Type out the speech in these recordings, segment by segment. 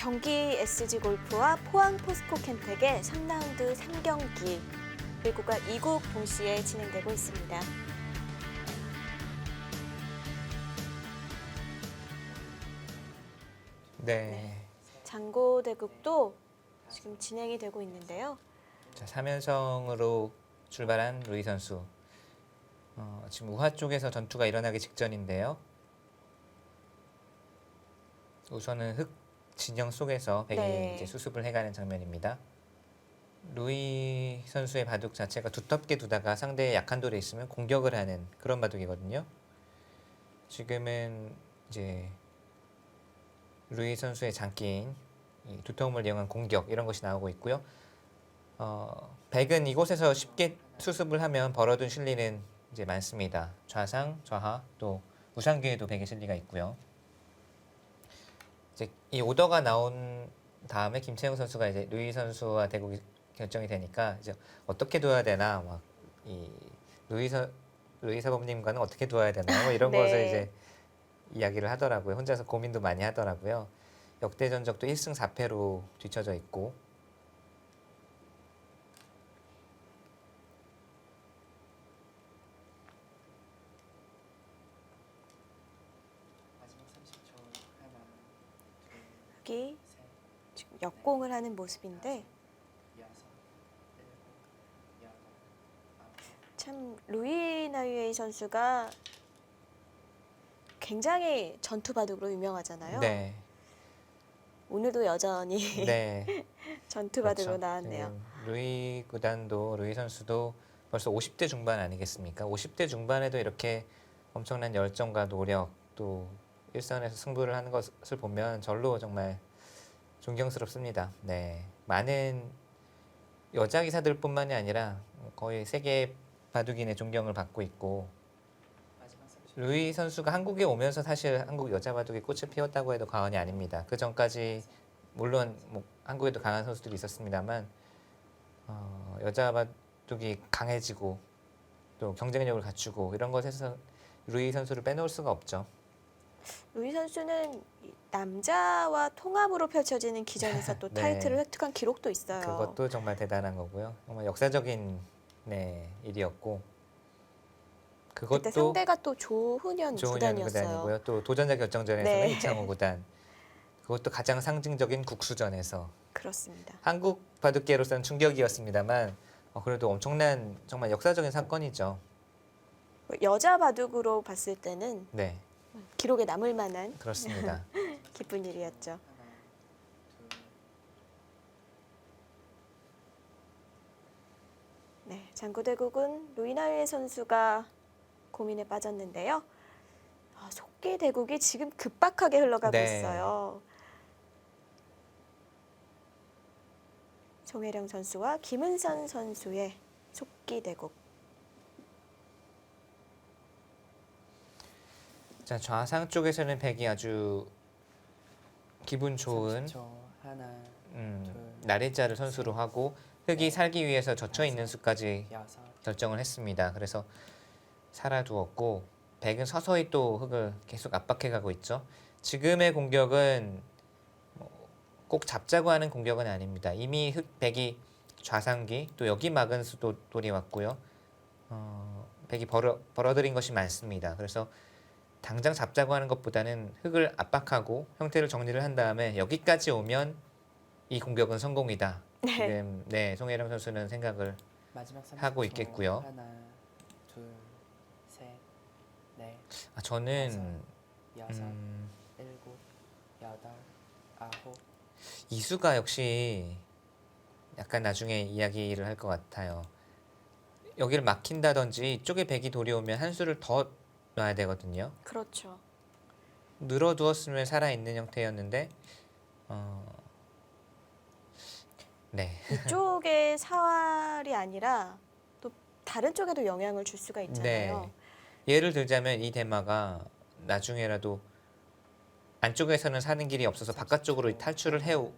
경기 SG골프와 포항 포스코캠텍의 3라운드 3경기 1구가 2국 동시에 진행되고 있습니다. 네. 장고대국도 지금 진행이 되고 있는데요. 자, 3연승으로 출발한 루이 선수. 지금 우하 쪽에서 전투가 일어나기 직전인데요. 우선은 흙 진영 속에서 백이 네. 이제 수습을 해가는 장면입니다. 루이 선수의 바둑 자체가 두텁게 두다가 상대의 약한 돌에 있으면 공격을 하는 그런 바둑이거든요. 지금은 이제 루이 선수의 장기인 이 두터움을 이용한 공격 이런 것이 나오고 있고요. 백은 이곳에서 쉽게 수습을 하면 벌어둔 실리는 이제 많습니다. 좌상, 좌하 또 우상기에도 백의 실리가 있고요. 이제 이 오더가 나온 다음에 김채영 선수가 이제 루이 선수와 대국이 결정이 되니까 이제 어떻게 둬야 되나 막 이 루이 사범님과는 어떻게 둬야 되나 뭐 이런 네. 것을 이제 이야기를 하더라고요. 혼자서 고민도 많이 하더라고요. 역대 전적도 1승 4패로 뒤쳐져 있고 마지막 30초 하나, 둘, 여기 셋, 지금 역공을 하는 모습인데 여섯, 일곱, 여덟, 아홉. 참 루이 나유에이 선수가 굉장히 전투 바둑으로 유명하잖아요. 네. 오늘도 여전히 네. 전투 바둑으로 그렇죠. 나왔네요. 지금 루이 구단도 루이 선수도 벌써 50대 중반 아니겠습니까? 50대 중반에도 이렇게 엄청난 열정과 노력 또 일선에서 승부를 하는 것을 보면 절로 정말 존경스럽습니다. 네. 많은 여자 기사들뿐만이 아니라 거의 세계 바둑인의 존경을 받고 있고 마지막 30초. 루이 선수가 한국에 오면서 사실 한국 여자 바둑이 꽃을 피웠다고 해도 과언이 아닙니다. 그 전까지 물론 뭐 한국에도 강한 선수들이 있었습니다만 여자 바둑이 강해지고 또 경쟁력을 갖추고 이런 것에서 루이 선수를 빼놓을 수가 없죠. 루이 선수는 이 남자와 통합으로 펼쳐지는 기전에서 또 네. 타이틀을 획득한 기록도 있어요. 그것도 정말 대단한 거고요. 정말 역사적인 네, 일이었고 그때 그것도 상대가 또 조훈현 조은현 구단이었어요. 구단이고요. 또 도전자 결정전에서는 네. 이창호 구단. 그것도 가장 상징적인 국수전에서 그렇습니다. 한국 바둑계로서는 충격이었습니다만 그래도 엄청난 정말 역사적인 사건이죠. 여자 바둑으로 봤을 때는 네, 기록에 남을 만한 그렇습니다. 기쁜 일이었죠. 하나, 둘, 네, 장구대국은 루이 나유에 선수가 고민에 빠졌는데요. 속기 대국이 지금 급박하게 흘러가고 네. 있어요. 정혜령 선수와 김은선 선수의 속기 대국. 자, 좌상 쪽에서는 백이 아주 기분 좋은 30초 하나, 나래자를 선수로 하고 흙이 살기 위해서 젖혀 있는 수까지 여섯, 결정을 했습니다. 그래서 살아두었고 백은 서서히 또 흙을 계속 압박해가고 있죠. 지금의 공격은 꼭 잡자고 하는 공격은 아닙니다. 이미 백이 좌상기 또 여기 막은 수도 돌이 왔고요. 백이 벌어들인 것이 많습니다. 그래서 당장 잡자고 하는 것보다는 흙을 압박하고 형태를 정리를 한 다음에 여기까지 오면 이 공격은 성공이다. 네. 지금 네, 송혜령 선수는 생각을 마지막 30초 하고 있겠고요. 하나, 둘, 셋, 넷, 저는 여섯, 일곱, 여덟, 아홉. 이수가 역시 약간 나중에 이야기를 할 것 같아요. 여기를 막힌다든지 이쪽에 백이 돌이 오면 한 수를 더 놔야 되거든요. 그렇죠. 늘어두었으면 살아있는 형태였는데 네. 이쪽의 사활이 아니라 또 다른 쪽에도 영향을 줄 수가 있잖아요. 네. 예를 들자면 이 대마가 나중에라도 안쪽에서는 사는 길이 없어서 바깥쪽으로 탈출을 해올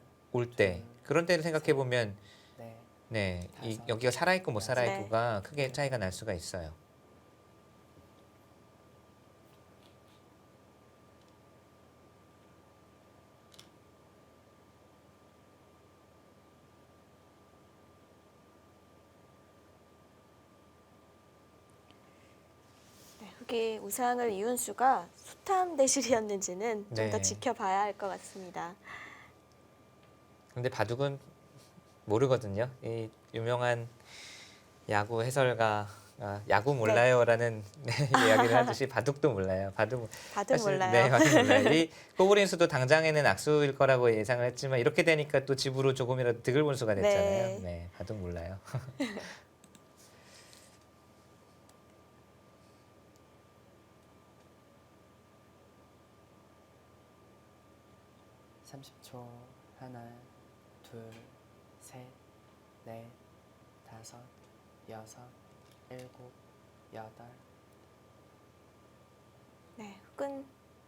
때 그런 때를 생각해 보면 네, 네, 여기가 살아있고 못 살아있고가 크게 네. 차이가 날 수가 있어요. 여기 우상을 이은 수가 수탐 대실이었는지는 좀 더 네. 지켜봐야 할 것 같습니다. 근데 바둑은 모르거든요. 이 유명한 야구 해설가 야구 몰라요라는 이야기를 하듯이 바둑도 몰라요. 바둑 바둑 사실- 몰라요. 네, 바둑 몰라요. 이 꼬부린수도 당장에는 악수일 거라고 예상을 했지만 이렇게 되니까 또 집으로 조금이라도 득을 본 수가 됐잖아요. 네. 네, 바둑 몰라요. 30초. 하나, 둘, 셋, 넷, 다섯, 여섯, 일곱, 여덟. 네, 흑은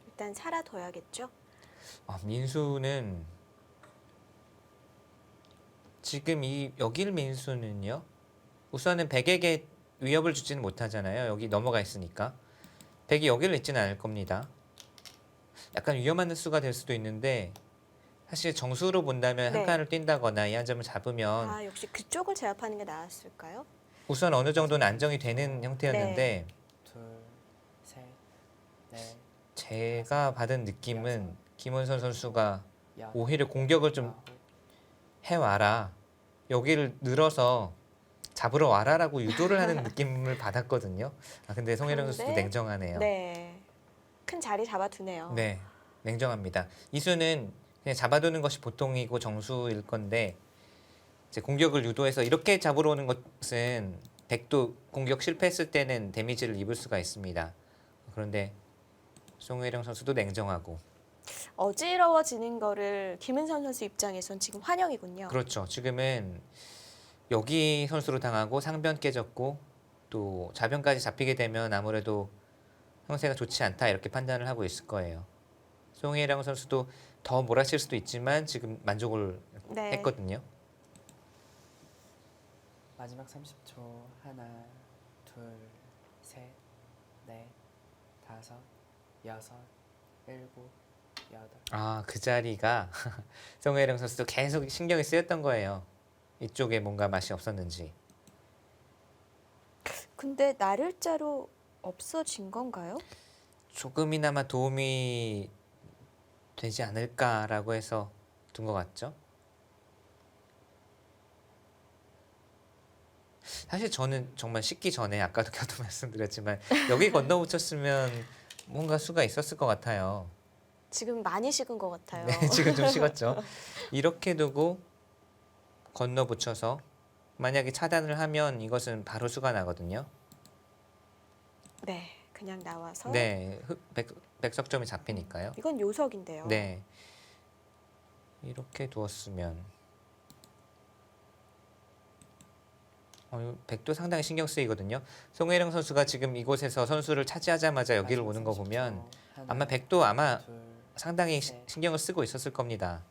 일단 살아둬야겠죠. 민수는 지금 이 여길 민수는요. 우선은 백에게 위협을 주지는 못하잖아요. 여기 넘어가 있으니까. 백이 여기를 있지는 않을 겁니다. 약간 위험한 수가 될 수도 있는데 사실 정수로 본다면 네. 한 칸을 뛴다거나 이 한 점을 잡으면 아, 역시 그쪽을 제압하는 게 나았을까요? 우선 어느 정도는 안정이 되는 형태였는데 둘, 셋, 넷, 제가 받은 느낌은 김원선 선수가 여덟, 오히려 공격을 좀 아홉, 해와라. 여기를 늘어서 잡으러 와라라고 유도를 하는 느낌을 받았거든요. 근데 송혜령 선수도 그런데- 냉정하네요. 네, 큰 자리 잡아두네요. 네, 냉정합니다. 이수는 그냥 잡아두는 것이 보통이고 정수일 건데 이제 공격을 유도해서 이렇게 잡으러 오는 것은 백도 공격 실패했을 때는 데미지를 입을 수가 있습니다. 그런데 송혜령 선수도 냉정하고 어지러워지는 거를 김은선 선수 입장에선 지금 환영이군요. 그렇죠. 지금은 여기 선수로 당하고 상변 깨졌고 또 좌변까지 잡히게 되면 아무래도 형세가 좋지 않다 이렇게 판단을 하고 있을 거예요. 송혜령 선수도 더 몰아칠 수도 있지만 지금 만족을 네. 했거든요. 마지막 30초. 하나, 둘, 셋, 넷, 다섯, 여섯, 일곱, 여덟. 그 자리가 송혜령 선수도 계속 신경이 쓰였던 거예요. 이쪽에 뭔가 맛이 없었는지. 근데 나를자로 없어진 건가요? 조금이나마 도움이 되지 않을까라고 해서 둔 것 같죠? 사실 저는 정말 식기 전에 아까도 겨도 말씀드렸지만 여기 건너붙였으면 뭔가 수가 있었을 것 같아요. 지금 많이 식은 것 같아요. 네, 지금 좀 식었죠. 이렇게 두고 건너붙여서 만약에 차단을 하면 이것은 바로 수가 나거든요. 네, 그냥 나와서. 네, 백석점이 잡히니까요. 이건 요석인데요. 네, 이렇게 두었으면 백도 상당히 신경 쓰이거든요. 송혜령 선수가 지금 이곳에서 선수를 차지하자마자 여기를 오는 거 보면 아마 백도 아마 상당히 신경을 쓰고 있었을 겁니다.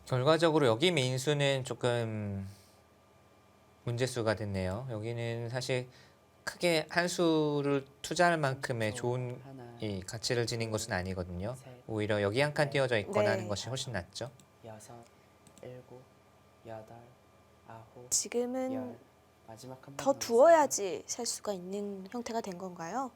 결과적으로 여기 민수는 조금 문제수가 됐네요. 여기는 사실 크게 한 수를 투자할 만큼의 좋은 이 가치를 지닌 것은 아니거든요. 오히려 여기 한 칸 띄워져 있거나 네. 하는 것이 훨씬 낫죠. 여섯, 일곱, 여덟, 아홉, 지금은 열. 마지막 한 더 번 두어야지 살 수가 있는 형태가 된 건가요?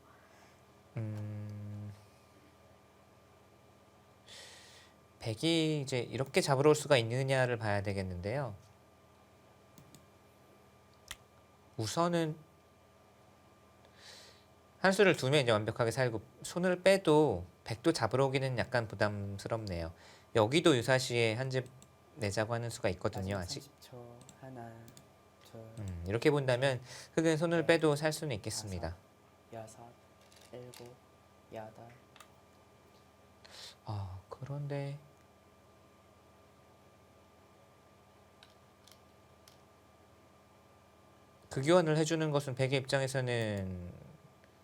백이 이제 이렇게 잡으러 올 수가 있느냐를 봐야 되겠는데요. 우선은 한 수를 두면 이제 완벽하게 살고 손을 빼도 백도 잡으러 오기는 약간 부담스럽네요. 여기도 유사시에 한 집 내자고 하는 수가 있거든요. 아직 30초. 하나, 둘, 이렇게 본다면 흑은 손을 빼도 살 수는 있겠습니다. 여섯, 일곱, 여덟. 그런데 그 교환을 해주는 것은 백의 입장에서는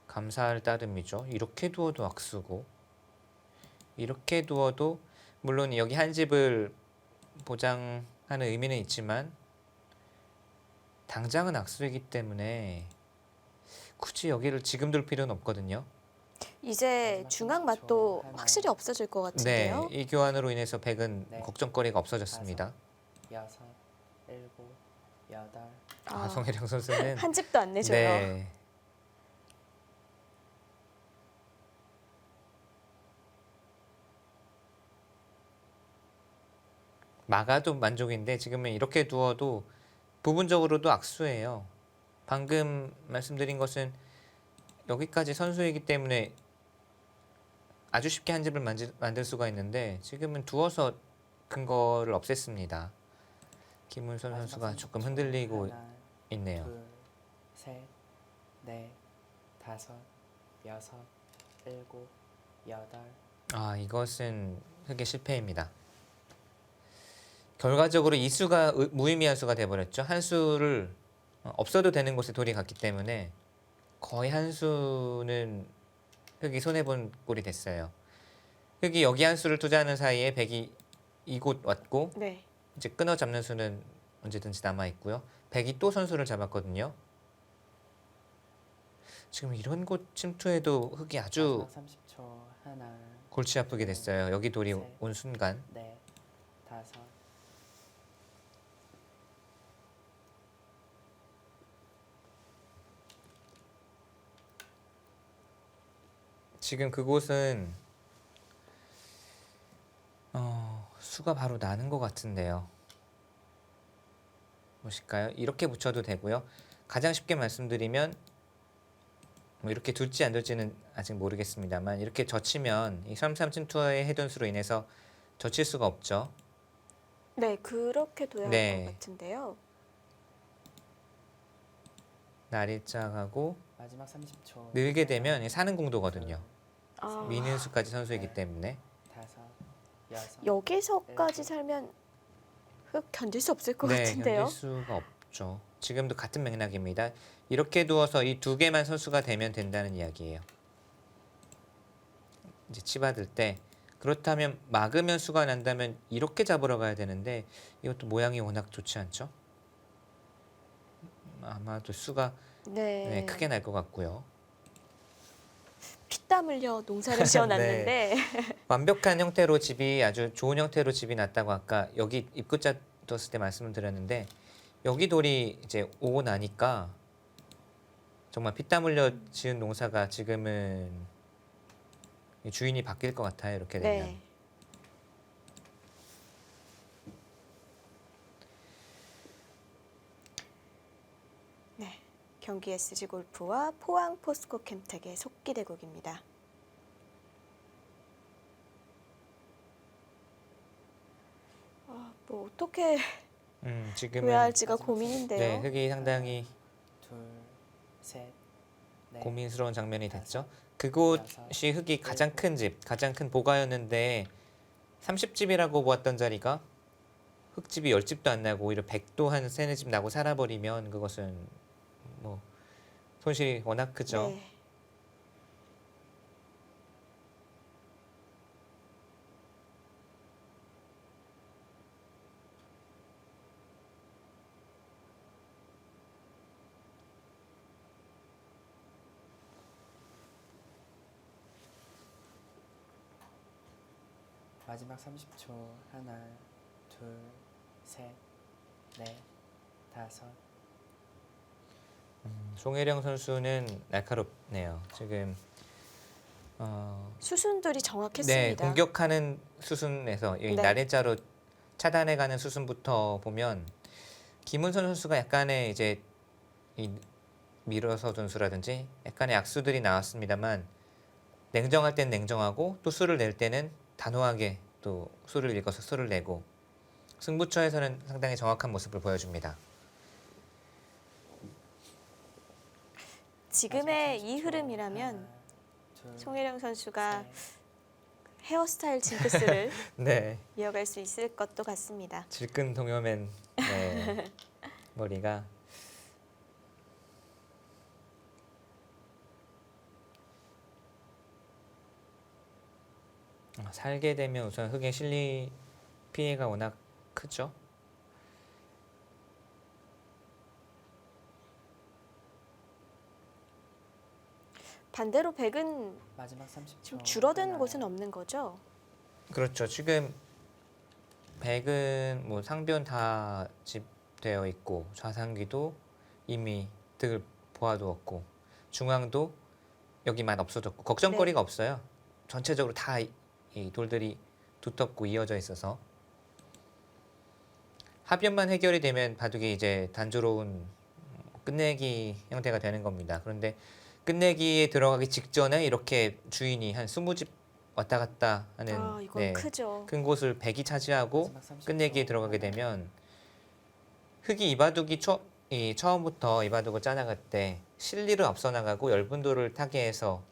감사할 따름이죠. 이렇게 두어도 악수고 이렇게 두어도 물론 여기 한 집을 보장하는 의미는 있지만 당장은 악수이기 때문에 굳이 여기를 지금 둘 필요는 없거든요. 이제 마지막 중앙 30초. 맛도 하나, 확실히 없어질 것 네, 같은데요. 이 교환으로 인해서 백은 네. 걱정거리가 없어졌습니다. 여섯, 일곱, 여덟, 아, 송혜령 선수는 한 집도 안 내줘요. 네. 막아도 만족인데 지금은 이렇게 두어도 부분적으로도 악수예요. 방금 말씀드린 것은 여기까지 선수이기 때문에 아주 쉽게 한 집을 만들 수가 있는데 지금은 두어서 근거를 없앴습니다. 김문선 마지막 선수가 30초. 조금 흔들리고 하나, 있네요. 둘, 셋, 넷, 다섯, 여섯, 일곱, 여덟. 아, 이것은 흑의 실패입니다. 결과적으로 이 수가 무의미한 수가 돼버렸죠. 한 수를 없어도 되는 곳에 돌이 갔기 때문에 거의 한 수는 흑이 손해본 꼴이 됐어요. 흑이 여기 한 수를 투자하는 사이에 백이 이곳 왔고 네. 이제 끊어 잡는 수는 언제든지 남아 있고요. 백이 또 선수를 잡았거든요. 지금 이런 곳 침투에도 흑이 아주 마지막 30초. 하나, 골치 아프게 됐어요. 여기 돌이 셋. 온 순간. 넷, 다섯. 지금 그곳은 수가 바로 나는 것 같은데요. 보실까요? 이렇게 붙여도 되고요. 가장 쉽게 말씀드리면 뭐 이렇게 둘지 안 둘지는 아직 모르겠습니다만 이렇게 젖히면 이 3-3 침투의 해돈수로 인해서 젖힐 수가 없죠. 네, 그렇게 둬야 할 네. 것 같은데요. 날일자하고 마지막 30초. 늘게 하나, 되면 사는 공도거든요. 아, 미는 수까지 선수이기 때문에 다섯, 여섯. 여기서까지 살면 흑 견딜 수 없을 것 네, 같은데요. 견딜 수가 없죠. 지금도 같은 맥락입니다. 이렇게 두어서 이 두 개만 선수가 되면 된다는 이야기예요. 이제 치받을 때 그렇다면 막으면 수가 난다면 이렇게 잡으러 가야 되는데 이것도 모양이 워낙 좋지 않죠? 아마도 수가 네. 크게 날 것 같고요. 피땀 흘려 농사를 지어놨는데 완벽한 형태로 집이 아주 좋은 형태로 집이 났다고 아까 여기 입구자 뒀을 때 말씀을 드렸는데 여기 돌이 이제 오고 나니까 정말 피땀 흘려 지은 농사가 지금은 주인이 바뀔 것 같아요. 이렇게 되면. 네. 네. 경기 SG 골프와 포항 포스코 캠텍의 속기 대국입니다. 뭐 어떻게 지금은 둬야 할지가 마지막 고민인데요. 네, 흑이 상당히 둘, 셋, 넷. 고민스러운 장면이 됐죠. 그곳이 흑이 가장 큰 집, 가장 큰 보가였는데 30집이라고 보았던 자리가 흑집이 10집도 안 나고 오히려 100도 한 세네 집 나고 살아버리면 그것은 뭐 손실이 워낙 크죠. 네. 마지막 30초. 하나, 둘, 셋, 넷, 다섯. 송혜령 선수는 날카롭네요. 지금 수순들이 네, 정확했습니다. 공격하는 수순에서 이 네. 나래자로 차단해가는 수순부터 보면 김은선 선수가 약간의 이제 이 밀어서 전수라든지 약간의 악수들이 나왔습니다만 냉정할 땐 냉정하고 또 수를 낼 때는 단호하게 또 수를 읽어서 수를 내고 승부처에서는 상당히 정확한 모습을 보여줍니다. 지금의 마지막 이 30초. 흐름이라면 하나, 둘, 송혜령 선수가 셋. 헤어스타일 징크스를 네, 이어갈 수 있을 것도 같습니다. 질끈 동여맨 네, 머리가 살게 되면 우선 흑의 실리 피해가 워낙 크죠. 반대로 백은 마지막 30초. 지금 줄어든 하나, 곳은 없는 거죠? 그렇죠. 지금 백은 뭐 상변 다 집되어 있고 좌상귀도 이미 득을 보아두었고 중앙도 여기만 없어졌고 걱정거리가 없어요. 전체적으로 다 이 돌들이 두텁고 이어져 있어서 하변만 해결이 되면 바둑이 이제 단조로운 끝내기 형태가 되는 겁니다. 그런데 끝내기에 들어가기 직전에 이렇게 주인이 한 20집 왔다 갔다 하는 아, 이건 크죠. 큰 곳을 백이 차지하고 마지막 30초. 끝내기에 들어가게 하나, 되면 흑이 이 바둑이 처음부터 이 바둑을 짜나갈 때 실리를 앞서 나가고 열분도를 타게 해서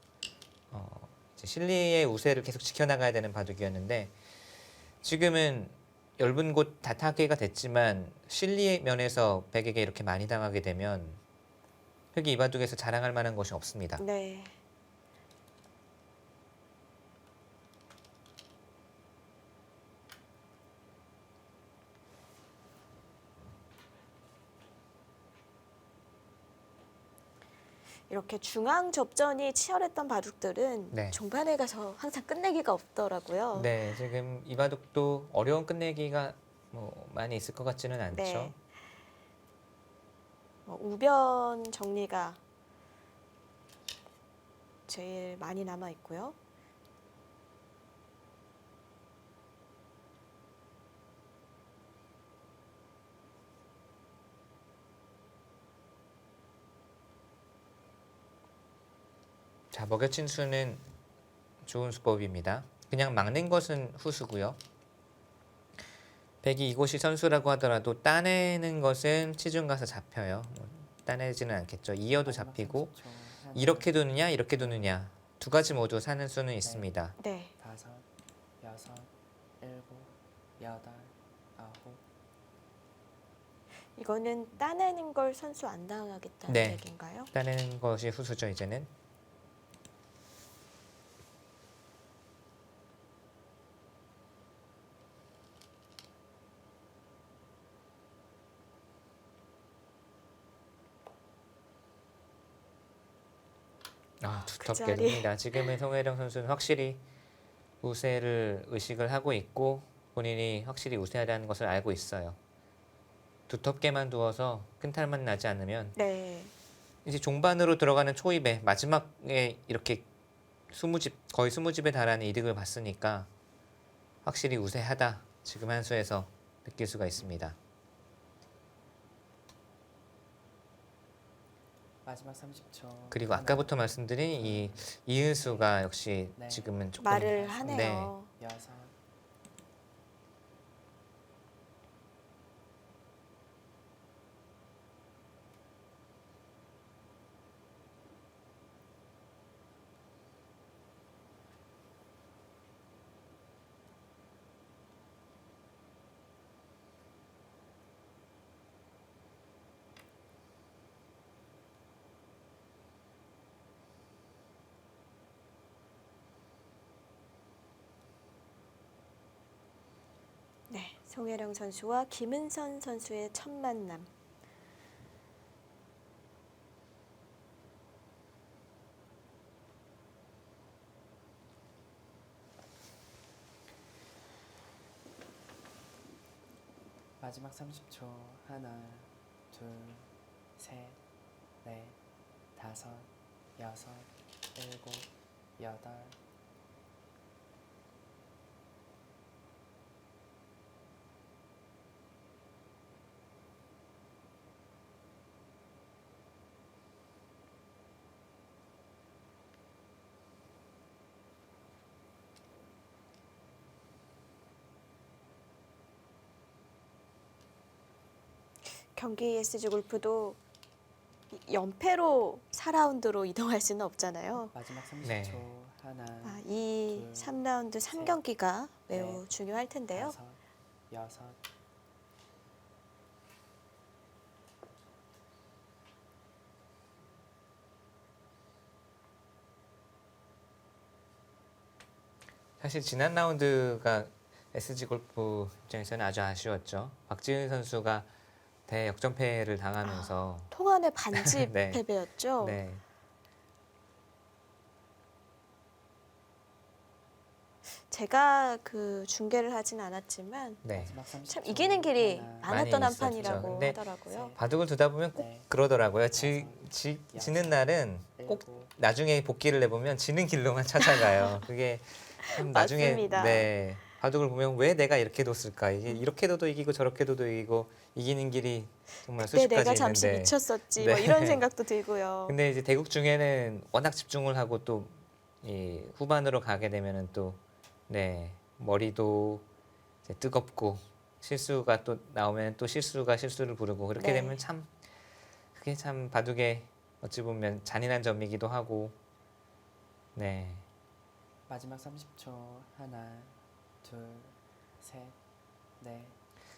이제 실리의 우세를 계속 지켜나가야 되는 바둑이었는데 지금은 열분 곳 다 타게가 됐지만 실리 면에서 백에게 이렇게 많이 당하게 되면 흑이 이 바둑에서 자랑할 만한 것이 없습니다. 네. 이렇게 중앙 접전이 치열했던 바둑들은 네. 종반에 가서 항상 끝내기가 없더라고요. 네, 지금 이 바둑도 어려운 끝내기가 뭐 많이 있을 것 같지는 않죠. 네. 우변 정리가 제일 많이 남아 있고요. 자, 먹여친 수는 좋은 수법입니다. 그냥 막는 것은 후수고요. 백이 이곳이 선수라고 하더라도 따내는 것은 치중 가서 잡혀요. 따내지는 않겠죠. 이어도 마지막 잡히고 30초. 하나, 이렇게 두느냐 이렇게 두느냐 두 가지 모두 사는 수는 있습니다. 네. 5, 6, 7, 8, 9. 이거는 따내는 걸 선수 안 당하겠다는 네. 얘기인가요? 따내는 것이 후수죠. 이제는. 아, 두텁게 자리. 됩니다. 지금은 송혜령 선수는 확실히 우세를 의식을 하고 있고 본인이 확실히 우세하다는 것을 알고 있어요. 두텁게만 두어서 큰 탈만 나지 않으면 네. 이제 종반으로 들어가는 초입에 마지막에 이렇게 20집 거의 20집에 달하는 이득을 봤으니까 확실히 우세하다. 지금 한 수에서 느낄 수가 있습니다. 마지막 30초. 그리고 하나, 아까부터 말씀드린 이 이은수가 역시 네. 지금은 조금 말을 하네요. 6. 네. 송혜령 선수와 김은선 선수의 첫 만남. 마지막 30초. 하나, 둘, 셋, 넷, 다섯, 여섯, 일곱, 여덟. 경기 SG 골프도 연패로 4라운드로 이동할 수는 없잖아요. 마지막 30초. 네. 하나, 이 둘, 3라운드 3경기가 매우 넷, 중요할 텐데요. 다섯, 여섯. 사실 지난 라운드가 SG 골프 입장에서는 아주 아쉬웠죠. 박지은 선수가 대역전패를 당하면서 통안의 반집 네. 패배였죠. 네. 제가 그 중계를 하진 않았지만 네. 마지막 30초. 참 이기는 길이 하나, 많았던 많이 있었죠. 한판이라고 근데 하더라고요. 바둑을 두다 보면 꼭 네. 그러더라고요. 여섯, 지는 날은 꼭 일곱, 나중에 복귀를 해보면 지는 길로만 찾아가요. 그게 참 나중에 맞습니다. 네 바둑을 보면 왜 내가 이렇게 뒀을까? 이게 이렇게 둬도 이기고 저렇게 둬도 이기고 이기는 길이 정말 그때 수십 내가 가지 잠시 있는데. 미쳤었지. 네. 뭐 이런 생각도 들고요. 근데 이제 대국 중에는 워낙 집중을 하고 또 이 후반으로 가게 되면은 또 네 머리도 이제 뜨겁고 실수가 또 나오면 또 실수가 실수를 부르고 그렇게 네. 되면 참 그게 참 바둑의 어찌 보면 잔인한 점이기도 하고 네 마지막 30초. 하나, 둘, 셋, 넷,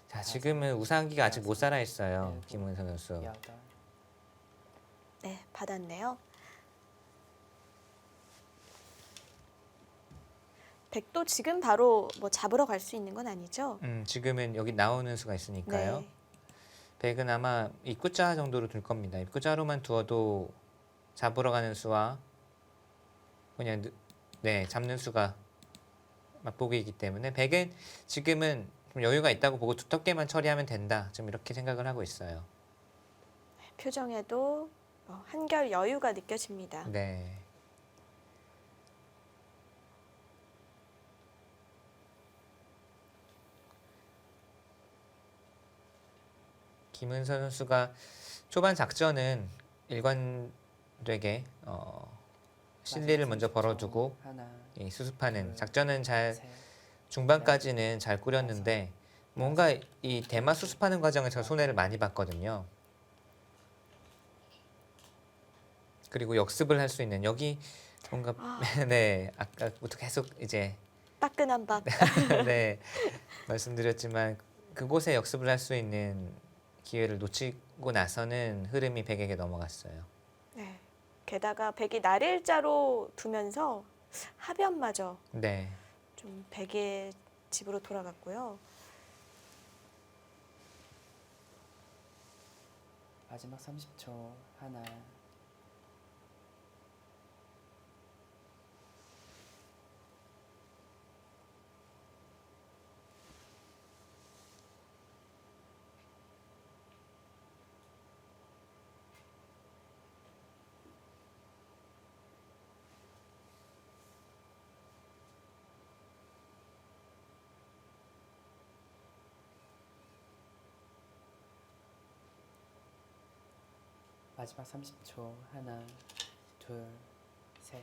자 지금은 우상기가 아직 못 살아 있어요 일곱, 김은선 선수. 여덟. 네, 받았네요. 백도 지금 바로 뭐 잡으러 갈 수 있는 건 아니죠? 지금은 여기 나오는 수가 있으니까요. 네. 백은 아마 입구자 정도로 둘 겁니다. 입구자로만 두어도 잡으러 가는 수와 그냥 네 잡는 수가 맞보기이기 때문에 백은 지금은 좀 여유가 있다고 보고 두텁게만 처리하면 된다. 좀 이렇게 생각을 하고 있어요. 표정에도 한결 여유가 느껴집니다. 네. 김은선 선수가 초반 작전은 일관되게 실리를 먼저 벌어두고 하나, 이 수습하는 둘, 작전은 잘 셋, 중반까지는 잘 꾸렸는데 뭔가 이 대마 수습하는 과정에서 손해를 많이 봤거든요. 그리고 역습을 할 수 있는 여기 뭔가 네 아까부터 계속 이제 따끈한 밥. 네 말씀드렸지만 그곳에 역습을 할 수 있는 기회를 놓치고 나서는 흐름이 백에게 넘어갔어요. 네. 게다가 백이 날일자로 두면서 하변마저 네. 좀 백의 집으로 돌아갔고요. 마지막 30초. 하나, 마지막 30초. 하나, 둘, 셋.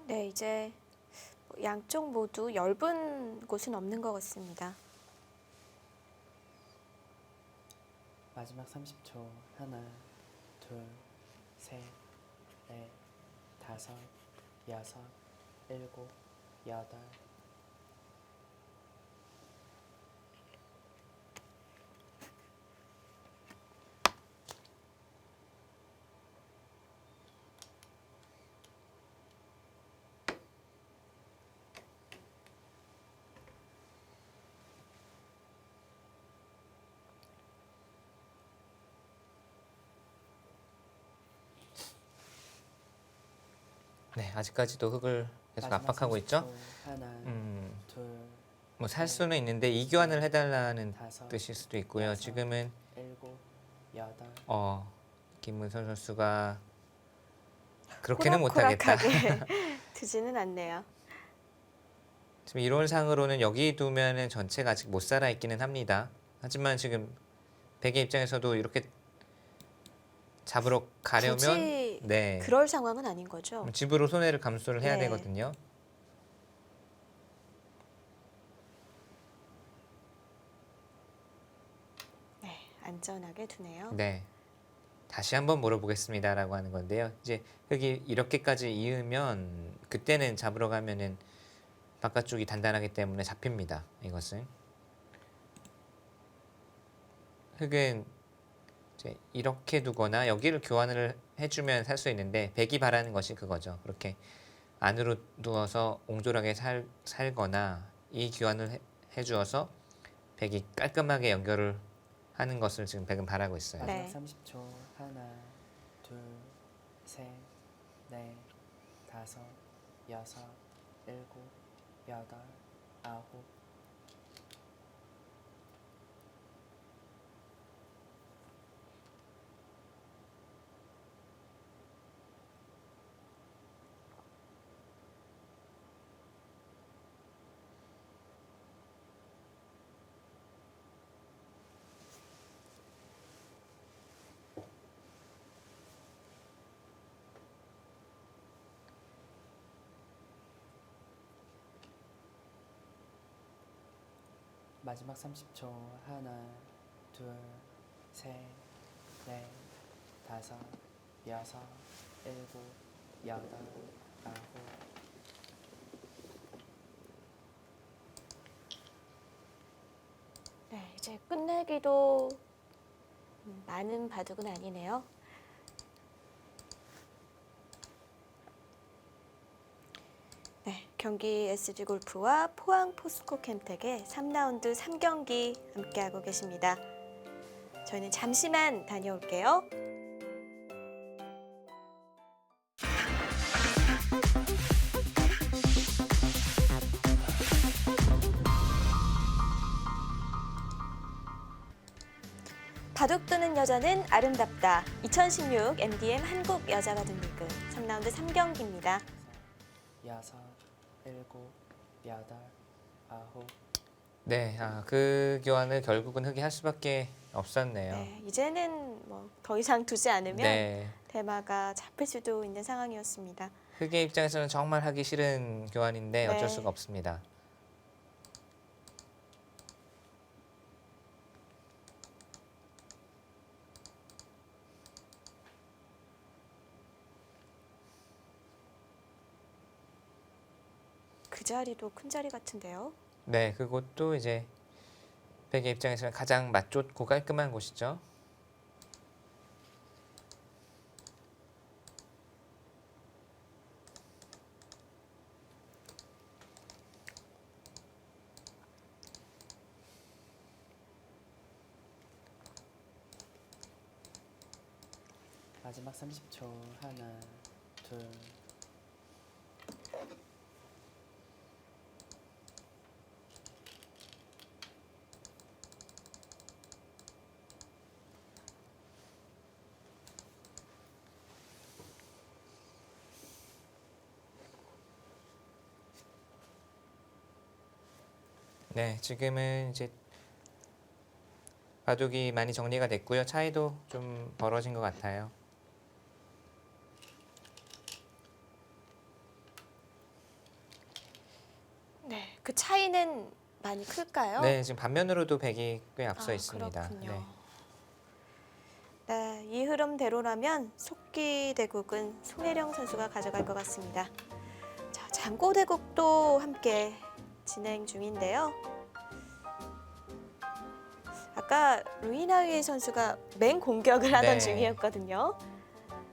네, 이제 양쪽 모두 엷은 곳은 없는 것 같습니다. 마지막 30초. 하나, 둘, 셋, 넷, 다섯, 여섯, 일곱, 여덟. 네, 아직까지도 흙을 계속 마지막 압박하고 있죠. 30초. 하나, 둘, 뭐 살 수는 있는데 이교환을 해달라는 다섯, 뜻일 수도 있고요. 여섯, 지금은 일곱, 여덟. 김문선 선수가 그렇게는 못하겠다. 호락호락하게 두지는 않네요. 지금 이론상으로는 여기 두면은 전체가 아직 못 살아 있기는 합니다. 하지만 지금 백의 입장에서도 이렇게 잡으러 가려면 굳이 네 그럴 상황은 아닌 거죠. 집으로 손해를 감수를 해야 네. 되거든요. 네, 안전하게 두네요. 네. 다시 한번 물어보겠습니다라고 하는 건데요. 이제 흙이 이렇게까지 이으면 그때는 잡으러 가면은 바깥쪽이 단단하기 때문에 잡힙니다. 이것은 흙은 이제 이렇게 두거나 여기를 교환을 해주면 살 수 있는데 백이 바라는 것이 그거죠. 그렇게 안으로 누워서 옹졸하게 살거나 이 교환을 해주어서 백이 깔끔하게 연결을 하는 것을 지금 백은 바라고 있어요. 마지막 네. 30초. 하나, 둘, 셋, 넷, 다섯, 여섯, 일곱, 여덟, 아홉. 마지막 30초. 하나, 둘, 셋, 넷, 다섯, 여섯, 일곱, 여덟, 아홉. 네, 이제 끝내기도 많은 바둑은 아니네요. 네, 경기 SG 골프와 포항 포스코 캠텍의 3라운드 3경기 함께하고 계십니다. 저희는 잠시만 다녀올게요. 바둑 두는 여자는 아름답다. 2016 MDM 한국 여자 바둑 리그 3라운드 3경기입니다. 여섯, 일곱, 여덟, 아홉. 네, 그 교환을 결국은 흑이 할 수밖에 없었네요. 네, 이제는 뭐 더 이상 두지 않으면 네, 대마가 잡힐 수도 있는 상황이었습니다. 흑의 입장에서는 정말 하기 싫은 교환인데 네. 어쩔 수가 없습니다. 그 자리도 큰 자리 같은데요. 네, 그것도 이제 백의 입장에서는 가장 맛좋고 깔끔한 곳이죠. 마지막 30초. 하나, 둘. 네, 지금은 이제 바둑이 많이 정리가 됐고요. 차이도 좀 벌어진 것 같아요. 네, 그 차이는 많이 클까요? 네, 지금 반면으로도 백이 꽤 앞서 아, 있습니다. 그렇군요. 네. 네, 이 흐름대로라면 속기 대국은 송혜령 선수가 가져갈 것 같습니다. 자, 장고 대국도 함께 진행 중인데요. 아까 루이나위에 선수가 맹 공격을 하던 네. 중이었거든요.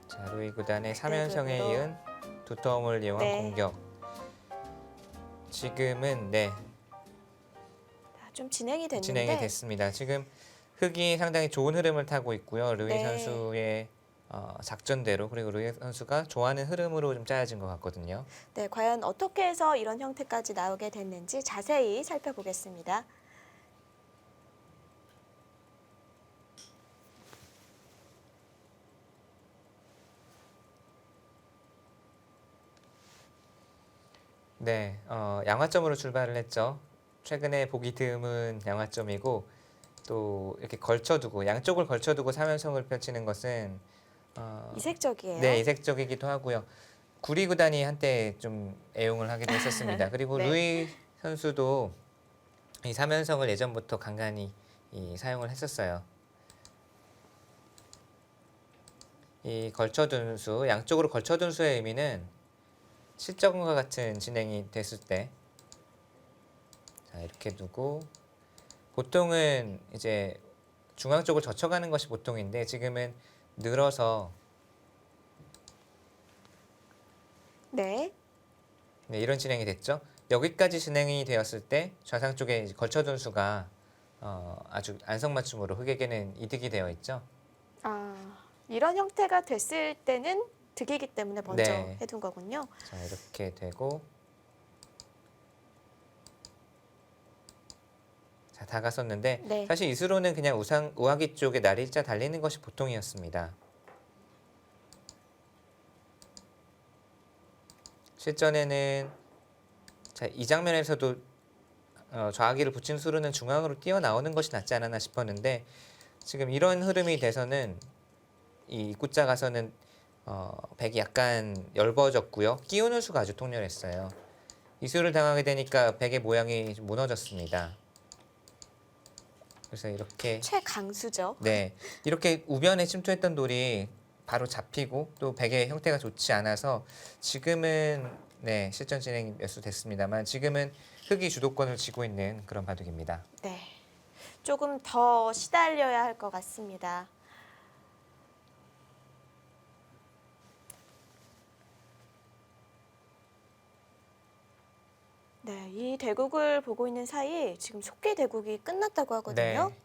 자, 루이 구단의 그때 3연성에 그대로. 이은 두터움을 이용한 네. 공격. 지금은 네, 자, 좀 진행이 됐는데 진행이 됐습니다. 지금 흑이 상당히 좋은 흐름을 타고 있고요. 루이 네. 선수의 작전대로 그리고 루이 선수가 좋아하는 흐름으로 좀 짜여진 것 같거든요. 네, 과연 어떻게 해서 이런 형태까지 나오게 됐는지 자세히 살펴보겠습니다. 네, 양화점으로 출발을 했죠. 최근에 보기 드문 양화점이고 또 이렇게 걸쳐두고 양쪽을 걸쳐두고 3연성을 펼치는 것은 이색적이에요. 네, 이색적이기도 하고요. 구리 구단이 한때 좀 애용을 하기도 했었습니다. 그리고 네. 루이 선수도 이 3연성을 예전부터 간간히 사용을 했었어요. 이 걸쳐둔 수, 양쪽으로 걸쳐둔 수의 의미는 실전과 같은 진행이 됐을 때, 자, 이렇게 두고 보통은 이제 중앙 쪽을 젖혀가는 것이 보통인데 지금은 늘어서 네. 네, 이런 진행이 됐죠. 여기까지 진행이 되었을 때 좌상 쪽에 이제 걸쳐둔 수가 아주 안성맞춤으로 흑에게는 이득이 되어 있죠. 이런 형태가 됐을 때는 득이기 때문에 먼저 네. 해둔 거군요. 자, 이렇게 되고 자, 다가섰는데 네. 사실 이수로는 그냥 우하기 쪽에 날일자 달리는 것이 보통이었습니다. 실전에는 자, 이 장면에서도 좌하기를 붙인 수로는 중앙으로 뛰어나오는 것이 낫지 않았나 싶었는데 지금 이런 흐름이 돼서는 이 입구자 가서는 백이 약간 엷어졌고요. 끼우는 수가 아주 통렬했어요. 이수를 당하게 되니까 백의 모양이 좀 무너졌습니다. 그래서 이렇게 최강수죠. 네, 이렇게 우변에 침투했던 돌이 바로 잡히고 또 백의 형태가 좋지 않아서 지금은 네, 실전 진행이 몇 수 됐습니다만 지금은 흑이 주도권을 쥐고 있는 그런 바둑입니다. 네. 조금 더 시달려야 할 것 같습니다. 네, 이 대국을 보고 있는 사이 지금 속기 대국이 끝났다고 하거든요. 네,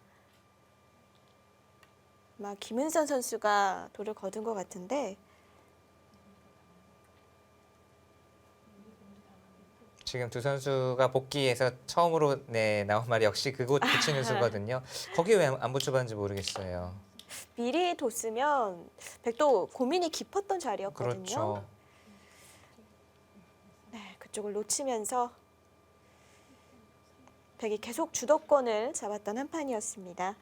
아마 김은선 선수가 돌을 거둔 것 같은데 지금 두 선수가 복귀해서 처음으로 네, 나온 말이 역시 그곳 붙이는 수거든요. 거기 왜 안 붙여봤는지 모르겠어요. 미리 뒀으면 백도 고민이 깊었던 자리였거든요. 그렇죠. 네, 그쪽을 놓치면서 백이 계속 주도권을 잡았던 한 판이었습니다.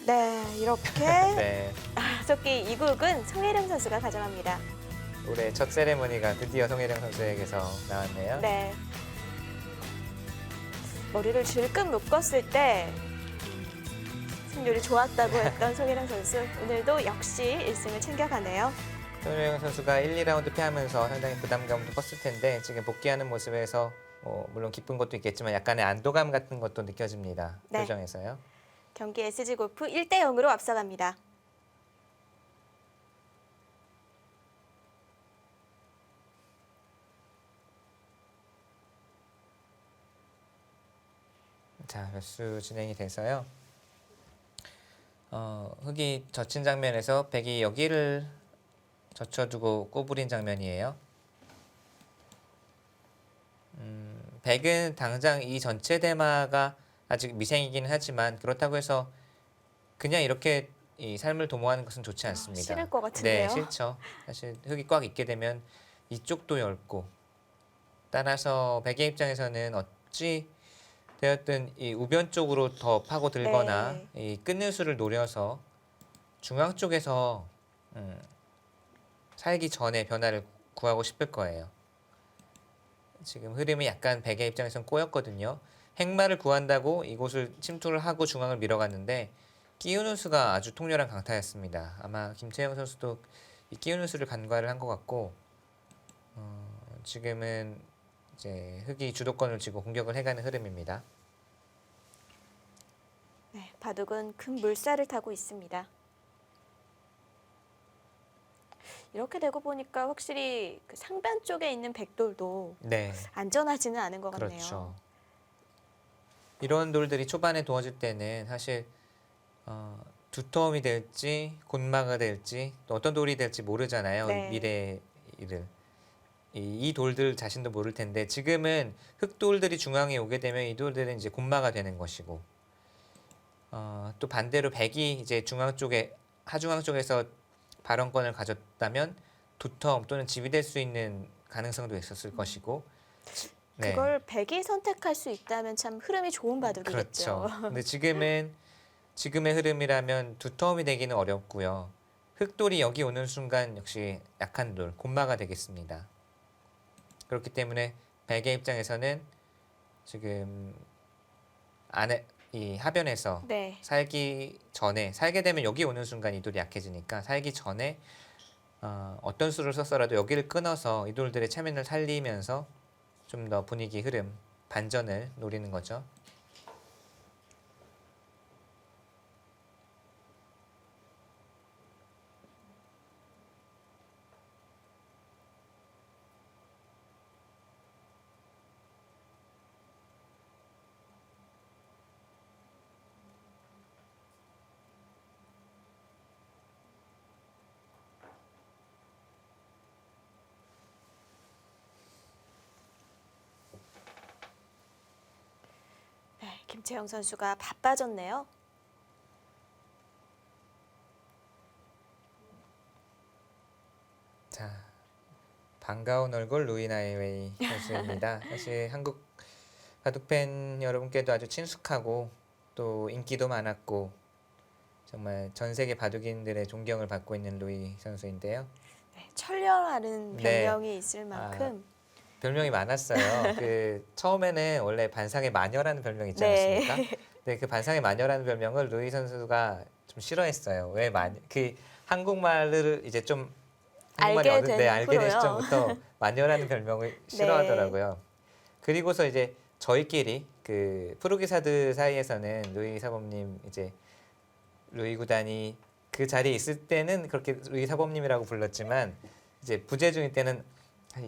네, 이렇게 네, 속기 2국은 송혜령 선수가 가져갑니다. 올해 첫 세레머니가 드디어 송혜령 선수에게서 나왔네요. 네. 머리를 질끈 묶었을 때 승률이 좋았다고 했던 송혜령 선수 오늘도 역시 1승을 챙겨가네요. 송혜령 선수가 1, 2라운드 패하면서 상당히 부담감도 컸을 텐데 지금 복귀하는 모습에서 물론 기쁜 것도 있겠지만 약간의 안도감 같은 것도 느껴집니다. 네. 표정에서요. 경기 SG골프 1대 0으로 앞서갑니다. 자, 몇 수 진행이 돼서요. 흑이 젖힌 장면에서 백이 여기를 젖혀두고 꼬부린 장면이에요. 백은 당장 이 전체 대마가 아직 미생이긴 하지만 그렇다고 해서 그냥 이렇게 이 삶을 도모하는 것은 좋지 않습니다. 싫을 것 같은데요. 네, 싫죠. 사실 흑이 꽉 있게 되면 이쪽도 넓고 따라서 백의 입장에서는 어찌 되었든 이 우변 쪽으로 더 파고들거나 네. 이 끊는 수를 노려서 중앙 쪽에서 살기 전에 변화를 구하고 싶을 거예요. 지금 흐름이 약간 백의 입장에선 꼬였거든요. 행마를 구한다고 이곳을 침투를 하고 중앙을 밀어갔는데 끼우는 수가 아주 통렬한 강타였습니다. 아마 김채영 선수도 이 끼우는 수를 간과를 한 것 같고 지금은 이제 흑이 주도권을 쥐고 공격을 해가는 흐름입니다. 네, 바둑은 큰 물살을 타고 있습니다. 이렇게 되고 보니까 확실히 그 상변 쪽에 있는 백돌도 네, 안전하지는 않은 것 같네요. 그렇죠. 이런 돌들이 초반에 두어질 때는 사실 두터움이 될지 곤마가 될지 또 어떤 돌이 될지 모르잖아요. 네. 미래의 일을. 이 돌들 자신도 모를 텐데 지금은 흑돌들이 중앙에 오게 되면 이 돌들은 이제 곤마가 되는 것이고 또 반대로 백이 이제 중앙 쪽에 하중앙 쪽에서 발언권을 가졌다면 두터움 또는 지휘될 수 있는 가능성도 있었을 것이고 네. 그걸 백이 선택할 수 있다면 참 흐름이 좋은 바둑이겠죠. 그렇죠. 근데 지금의 흐름이라면 두터움이 되기는 어렵고요. 흑돌이 여기 오는 순간 역시 약한 돌, 곤마가 되겠습니다. 그렇기 때문에 백의 입장에서는 지금 안에 이 하변에서 네. 살기 전에 살게 되면 여기 오는 순간 이 돌이 약해지니까 살기 전에 어떤 수를 썼어라도 여기를 끊어서 이 돌들의 체면을 살리면서 좀 더 분위기 흐름 반전을 노리는 거죠. 김채영 선수가 바빠졌네요. 자, 반가운 얼굴 루이나이웨이 선수입니다. 사실 한국 바둑팬 여러분께도 아주 친숙하고 또 인기도 많았고 정말 전 세계 바둑인들의 존경을 받고 있는 루이 선수인데요. 네, 철렬하는 네. 별명이 있을 만큼 별명이 많았어요. 그 처음에는 원래 반상의 마녀라는 별명이 있지 네. 않았습니까? 네, 그 반상의 마녀라는 별명을 루이 선수가 좀 싫어했어요. 왜 마녀? 그 한국말을 이제 좀 한국말이 알게 어느 된 알게 된 후로요. 시점부터 마녀라는 별명을 싫어하더라고요. 그리고서 이제 저희끼리 그 프로기사들 사이에서는 루이 사범님 이제 루이 구단이 그 자리에 있을 때는 그렇게 루이 사범님이라고 불렀지만 이제 부재 중일 때는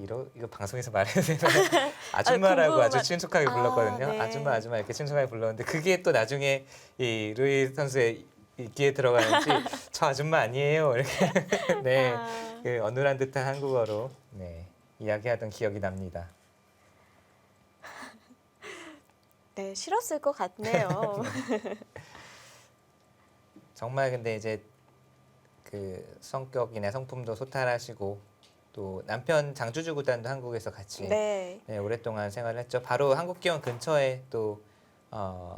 이거 방송에서 말해도 되나 아줌마라고 아주 궁금한- 친숙하게 불렀거든요. 네. 아줌마 이렇게 친숙하게 불렀는데 그게 또 나중에 이 루이 선수의 이 귀에 들어가는지 저 아줌마 아니에요 이렇게 네, 아, 그 어눌한 듯한 한국어로 네, 이야기하던 기억이 납니다. 네, 싫었을 것 같네요. 정말 근데 이제 그 성격이나 성품도 소탈하시고 또 남편 장주주 구단도 한국에서 같이 네. 네, 오랫동안 생활을 했죠. 바로 한국 기원 근처에 또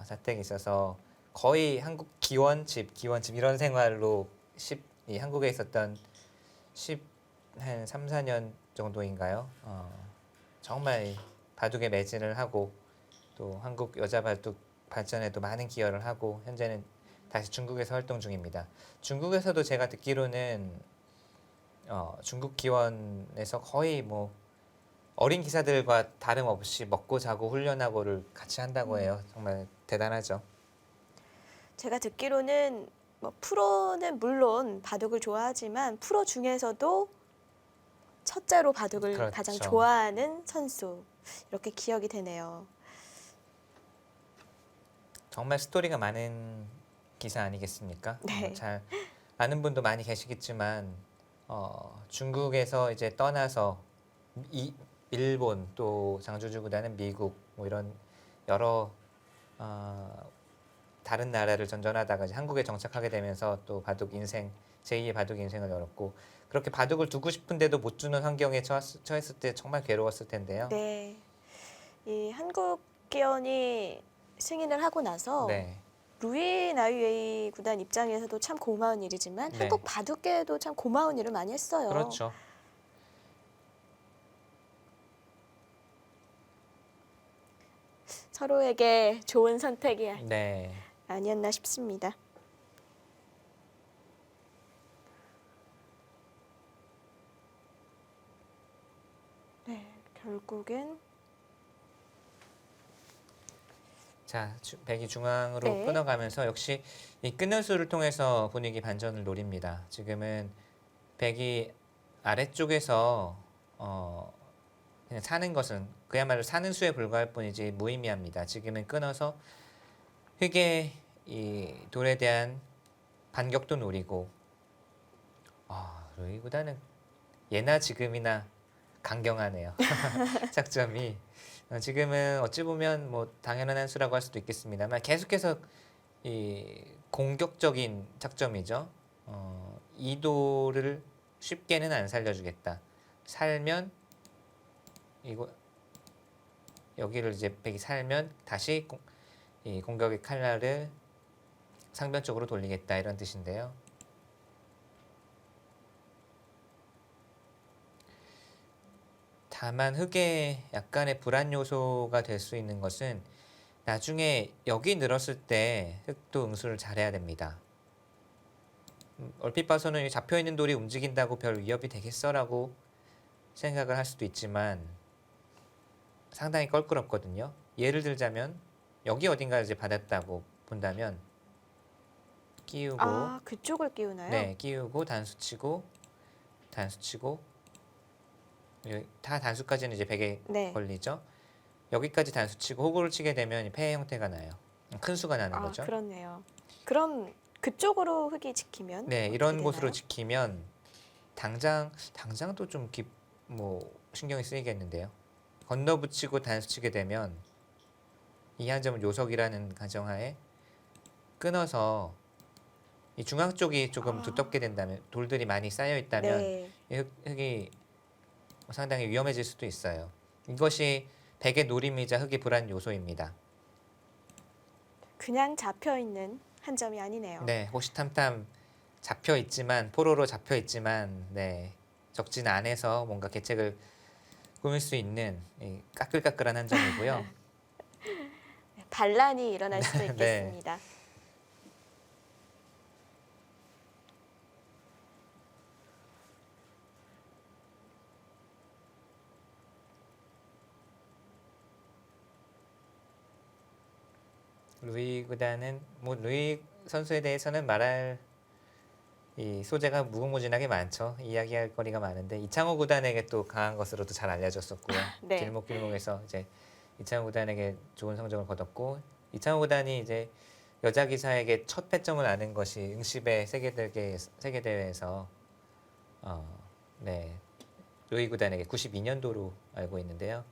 자택이 있어서 거의 한국 기원집 이런 생활로 이 한국에 있었던 10한 3, 4년 정도인가요? 정말 바둑에 매진을 하고 또 한국 여자 바둑 발전에도 많은 기여를 하고 현재는 다시 중국에서 활동 중입니다. 중국에서도 제가 듣기로는 중국 기원에서 거의 뭐 어린 기사들과 다름없이 먹고 자고 훈련하고를 같이 한다고 해요. 정말 대단하죠. 제가 듣기로는 뭐 프로는 물론 바둑을 좋아하지만 프로 중에서도 첫째로 바둑을 그렇죠. 가장 좋아하는 선수 이렇게 기억이 되네요. 정말 스토리가 많은 기사 아니겠습니까? 네. 잘 아는 분도 많이 계시겠지만 중국에서 이제 떠나서 일본 또 장주주 구단은 미국 뭐 이런 여러 다른 나라를 전전하다가 이제 한국에 정착하게 되면서 또 바둑 인생 제2의 바둑 인생을 열었고 그렇게 바둑을 두고 싶은데도 못 주는 환경에 처했을 때 정말 괴로웠을 텐데요. 네. 이 한국 기원이 승인을 하고 나서 네. 루이 나이웨이 구단 입장에서도 참 고마운 일이지만 네. 한국 바둑계에도 참 고마운 일을 많이 했어요. 그렇죠. 서로에게 좋은 선택이 네. 아니었나 싶습니다. 네, 결국엔 자, 백이 중앙으로 네. 끊어가면서 역시 이 끊는 수를 통해서 분위기 반전을 노립니다. 지금은 백이 아래쪽에서 그냥 사는 것은 그야말로 사는 수에 불과할 뿐이지 무의미합니다. 지금은 끊어서 흙의 이 돌에 대한 반격도 노리고 루이 구단은 예나 지금이나 강경하네요. 작점이 지금은 어찌 보면 뭐 당연한 한 수라고 할 수도 있겠습니다만 계속해서 이 공격적인 작점이죠. 이 돌을 쉽게는 안 살려주겠다. 살면 이거 여기를 이제 백이 살면 다시 이 공격의 칼날을 상변 쪽으로 돌리겠다 이런 뜻인데요. 다만 흙에 약간의 불안 요소가 될 수 있는 것은 나중에 여기 늘었을 때 흙도 응수를 잘해야 됩니다. 얼핏 봐서는 이 잡혀있는 돌이 움직인다고 별 위협이 되겠어라고 생각을 할 수도 있지만 상당히 껄끄럽거든요. 예를 들자면 여기 어딘가 이제 받았다고 본다면 끼우고 아, 그쪽을 끼우나요? 네, 끼우고 단수치고 다 단수까지는 이제 백에 네. 걸리죠. 여기까지 단수치고 호구를 치게 되면 패의 형태가 나요. 큰 수가 나는 아, 거죠. 그렇네요. 그럼 그쪽으로 흙이 지키면 네, 어떻게 이런 곳으로 되나요? 지키면 당장도 좀 뭐 신경이 쓰이겠는데요. 건너붙이고 단수치게 되면 이 한 점을 요석이라는 가정하에 끊어서 이 중앙 쪽이 조금 두텁게 된다면, 돌들이 많이 쌓여 있다면 네. 이 흙이 상당히 위험해질 수도 있어요. 이것이 백의 노림이자 흙의 불안 요소입니다. 그냥 잡혀 있는 한 점이 아니네요. 네, 호시탐탐 잡혀 있지만, 포로로 잡혀 있지만, 네, 적진 안에서 뭔가 계책을 꾸밀 수 있는 이 까끌까끌한 한 점이고요. 반란이 일어날 수도 네. 있겠습니다. 루이 구단은 뭐 루이 선수에 대해서는 말할 이 소재가 무궁무진하게 많죠. 이야기할 거리가 많은데 이창호 구단에게 또 강한 것으로도 잘 알려졌었고요. 네. 길목길목에서 이제 이창호 구단에게 좋은 성적을 거뒀고, 이창호 구단이 이제 여자 기사에게 첫 패점을 아는 것이 응시배 세계 대회에서 네, 루이 구단에게 92년도로 알고 있는데요.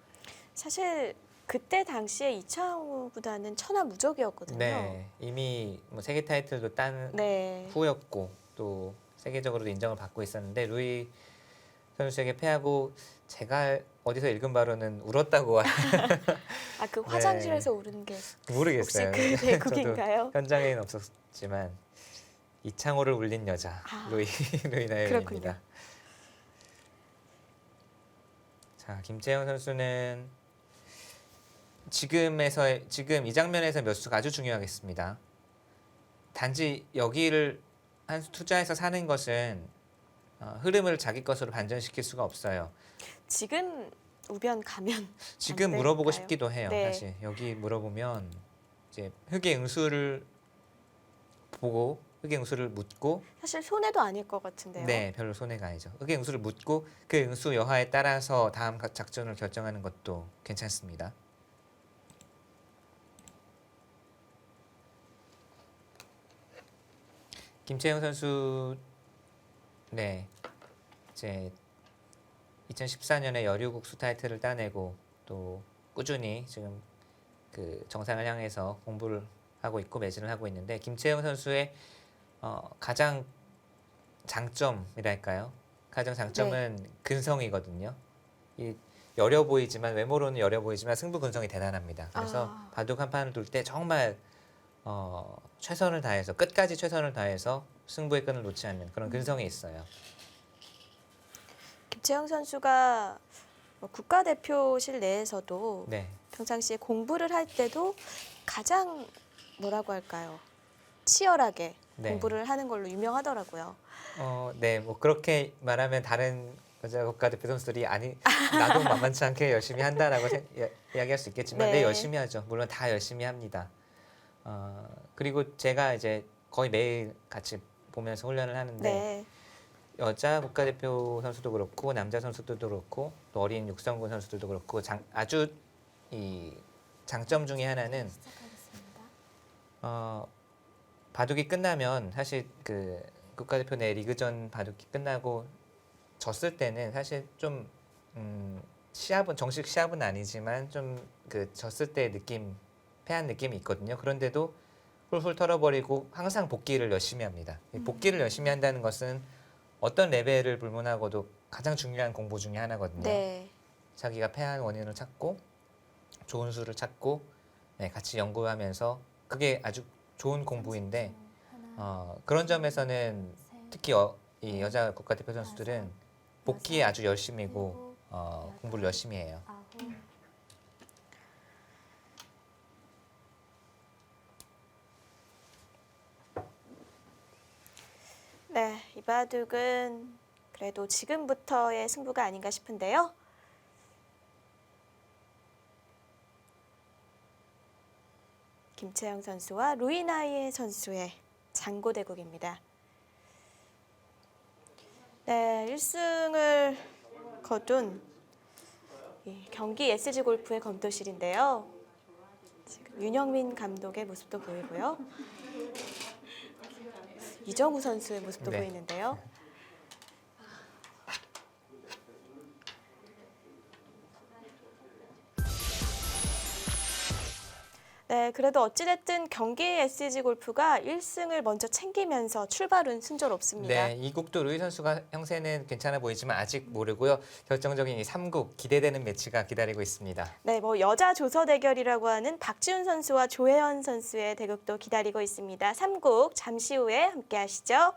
사실 그때 당시에 이창호 구단은 천하무적이었거든요. 네, 이미 뭐 세계 타이틀도 딴 네. 후였고 또 세계적으로도 인정을 받고 있었는데, 루이 선수에게 패하고 제가 어디서 읽은 바로는 울었다고 아, 그 화장실에서 오르는 게 모르겠어요. 혹시 그 대국인가요? 저도 현장에는 없었지만 이창호를 울린 여자 아, 루이 나연입니다. 그렇군요. 자, 김채영 선수는 지금 이 장면에서 몇 수가 아주 중요하겠습니다. 단지 여기를 한 수 투자해서 사는 것은 흐름을 자기 것으로 반전시킬 수가 없어요. 지금 우변 가면 지금 안 물어보고 될까요? 싶기도 해요. 네. 사실 여기 물어보면 이제 흑의 응수를 보고 흑의 응수를 묻고, 사실 손해도 아닐 것 같은데요. 네, 별로 손해가 아니죠. 흑의 응수를 묻고 그 응수 여하에 따라서 다음 작전을 결정하는 것도 괜찮습니다. 김채영 선수, 네, 이제 2014년에 여류국수 타이틀을 따내고 또 꾸준히 지금 그 정상을 향해서 공부를 하고 있고 매진을 하고 있는데, 김채영 선수의 가장 장점이랄까요? 가장 장점은 근성이거든요. 이 여려 보이지만, 외모로는 여려 보이지만 승부 근성이 대단합니다. 그래서 바둑 한 판을 둘 때 정말 최선을 다해서, 끝까지 최선을 다해서 승부의 끈을 놓지 않는 그런 근성이 있어요. 김채영 선수가 국가대표실 내에서도 네, 평상시에 공부를 할 때도 가장 뭐라고 할까요? 치열하게 네. 공부를 하는 걸로 유명하더라고요. 네, 뭐 그렇게 말하면 다른 여자 국가대표 선수들이 나도 만만치 않게 열심히 한다라고 이야기할 수 있겠지만, 네. 네, 열심히 하죠. 물론 다 열심히 합니다. 그리고 제가 이제 거의 매일 같이 보면서 훈련을 하는데, 네. 여자 국가대표 선수도 그렇고 남자 선수들도 그렇고 또 어린 육성군 선수들도 그렇고 아주 이 장점 중에 하나는 바둑이 끝나면, 사실 그 국가대표 내 리그전 바둑이 끝나고 졌을 때는 사실 좀 시합은, 정식 시합은 아니지만 좀 그 졌을 때 느낌, 패한 느낌이 있거든요. 그런데도 훌훌 털어버리고 항상 복귀를 열심히 합니다. 이 복귀를 열심히 한다는 것은 어떤 레벨을 불문하고도 가장 중요한 공부 중에 하나거든요. 네. 자기가 패한 원인을 찾고 좋은 수를 찾고, 네, 같이 연구하면서, 그게 아주 좋은 공부인데, 그런 점에서는 특히 이 여자 국가대표 선수들은 복귀에 아주 열심이고 공부를 열심히 해요. 네, 이 바둑은 그래도 지금부터의 승부가 아닌가 싶은데요. 김채영 선수와 루이나이에 선수의 장고대국입니다. 네, 1승을 거둔 이 경기 SG 골프의 검도실인데요. 지금 윤영민 감독의 모습도 보이고요. 이정우 선수의 모습도 네. 보이는데요. 네, 그래도 어찌됐든 경기 SG 골프가 1승을 먼저 챙기면서 출발은 순조롭습니다. 네, 2국도 루이 선수가 형세는 괜찮아 보이지만 아직 모르고요. 결정적인 이 3국 기대되는 매치가 기다리고 있습니다. 네, 뭐 여자 조서 대결이라고 하는 박지훈 선수와 조혜연 선수의 대국도 기다리고 있습니다. 3국 잠시 후에 함께 하시죠.